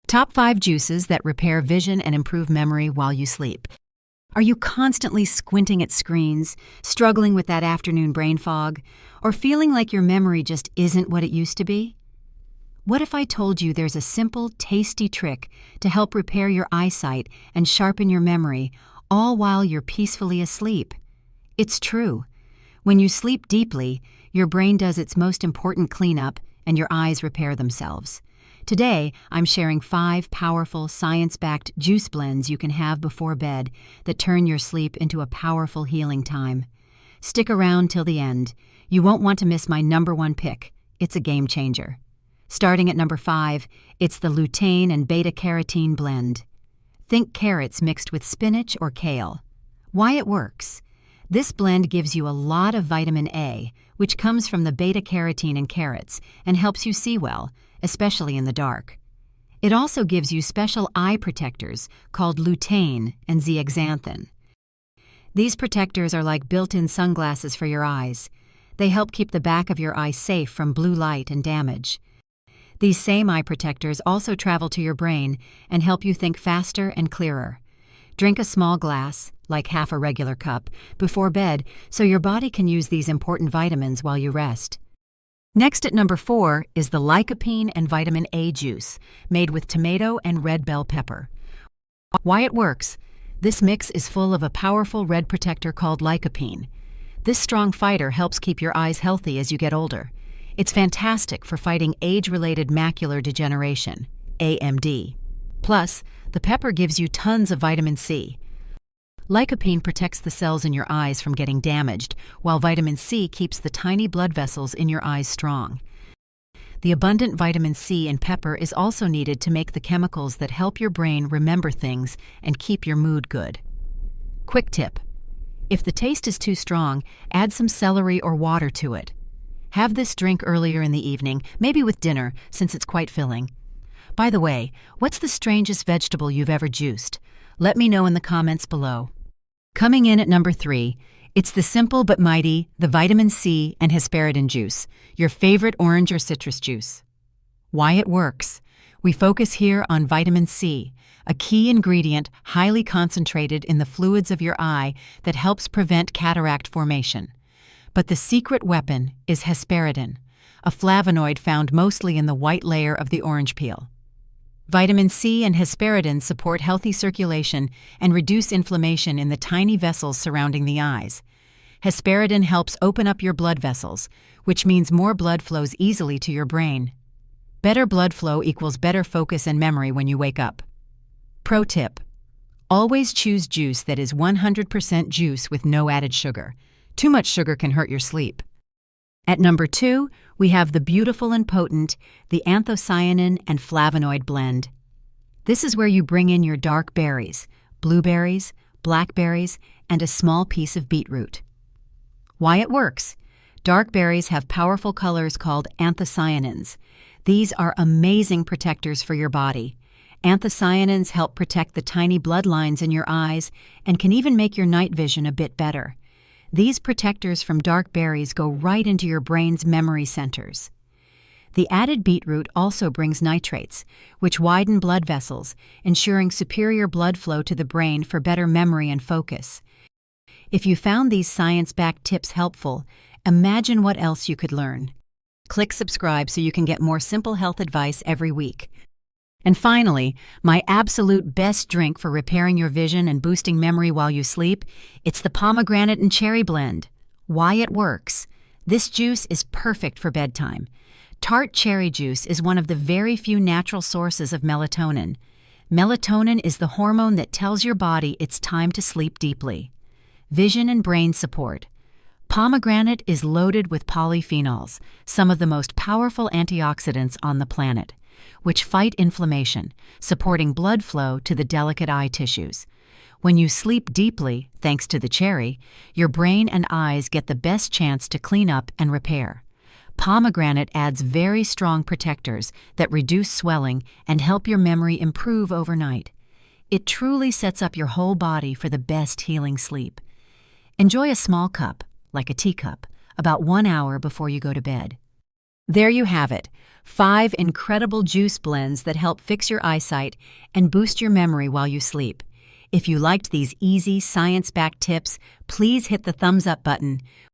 Top 5 juices that repair vision and improve memory while you sleep. Are you constantly squinting at screens, struggling with that afternoon brain fog, or feeling like your memory just isn't what it used to be? What if I told you there's a simple, tasty trick to help repair your eyesight and sharpen your memory, all while you're peacefully asleep? It's true. When you sleep deeply, your brain does its most important cleanup and your eyes repair themselves. Today, I'm sharing 5 powerful, science-backed juice blends you can have before bed that turn your sleep into a powerful healing time. Stick around till the end. You won't want to miss my #1 pick. It's a game changer. Starting at number 5, it's the lutein and beta-carotene blend. Think carrots mixed with spinach or kale. Why it works. This blend gives you a lot of vitamin A, which comes from the beta-carotene in carrots and helps you see well, especially in the dark. It also gives you special eye protectors called lutein and zeaxanthin. These protectors are like built-in sunglasses for your eyes. They help keep the back of your eye safe from blue light and damage. These same eye protectors also travel to your brain and help you think faster and clearer. Drink a small glass, like half a regular cup, before bed so your body can use these important vitamins while you rest. Next at number 4 is the lycopene and vitamin A juice, made with tomato and red bell pepper. Why it works. This mix is full of a powerful red protector called lycopene. This strong fighter helps keep your eyes healthy as you get older. It's fantastic for fighting age-related macular degeneration, AMD. Plus, the pepper gives you tons of vitamin C. Lycopene protects the cells in your eyes from getting damaged, while vitamin C keeps the tiny blood vessels in your eyes strong. The abundant vitamin C in pepper is also needed to make the chemicals that help your brain remember things and keep your mood good. Quick tip. If the taste is too strong, add some celery or water to it. Have this drink earlier in the evening, maybe with dinner, since it's quite filling. By the way, what's the strangest vegetable you've ever juiced? Let me know in the comments below. Coming in at number 3, it's the simple but mighty, the vitamin C and hesperidin juice, your favorite orange or citrus juice. Why it works. We focus here on vitamin C, a key ingredient highly concentrated in the fluids of your eye that helps prevent cataract formation. But the secret weapon is hesperidin, a flavonoid found mostly in the white layer of the orange peel. Vitamin C and hesperidin support healthy circulation and reduce inflammation in the tiny vessels surrounding the eyes. Hesperidin helps open up your blood vessels, which means more blood flows easily to your brain. Better blood flow equals better focus and memory when you wake up. Pro tip: always choose juice that is 100% juice with no added sugar. Too much sugar can hurt your sleep. At number 2, we have the beautiful and potent, the anthocyanin and flavonoid blend. This is where you bring in your dark berries, blueberries, blackberries, and a small piece of beetroot. Why it works. Dark berries have powerful colors called anthocyanins. These are amazing protectors for your body. Anthocyanins help protect the tiny blood lines in your eyes and can even make your night vision a bit better. These protectors from dark berries go right into your brain's memory centers. The added beetroot also brings nitrates, which widen blood vessels, ensuring superior blood flow to the brain for better memory and focus. If you found these science-backed tips helpful, imagine what else you could learn. Click subscribe so you can get more simple health advice every week. And finally, my absolute best drink for repairing your vision and boosting memory while you sleep, it's the pomegranate and cherry blend. Why it works. This juice is perfect for bedtime. Tart cherry juice is one of the very few natural sources of melatonin. Melatonin is the hormone that tells your body it's time to sleep deeply. Vision and brain support. Pomegranate is loaded with polyphenols, some of the most powerful antioxidants on the planet, which fight inflammation, supporting blood flow to the delicate eye tissues. When you sleep deeply, thanks to the cherry, your brain and eyes get the best chance to clean up and repair. Pomegranate adds very strong protectors that reduce swelling and help your memory improve overnight. It truly sets up your whole body for the best healing sleep. Enjoy a small cup, like a teacup, about 1 hour before you go to bed. There you have it, 5 incredible juice blends that help fix your eyesight and boost your memory while you sleep. If you liked these easy, science-backed tips, please hit the thumbs up button.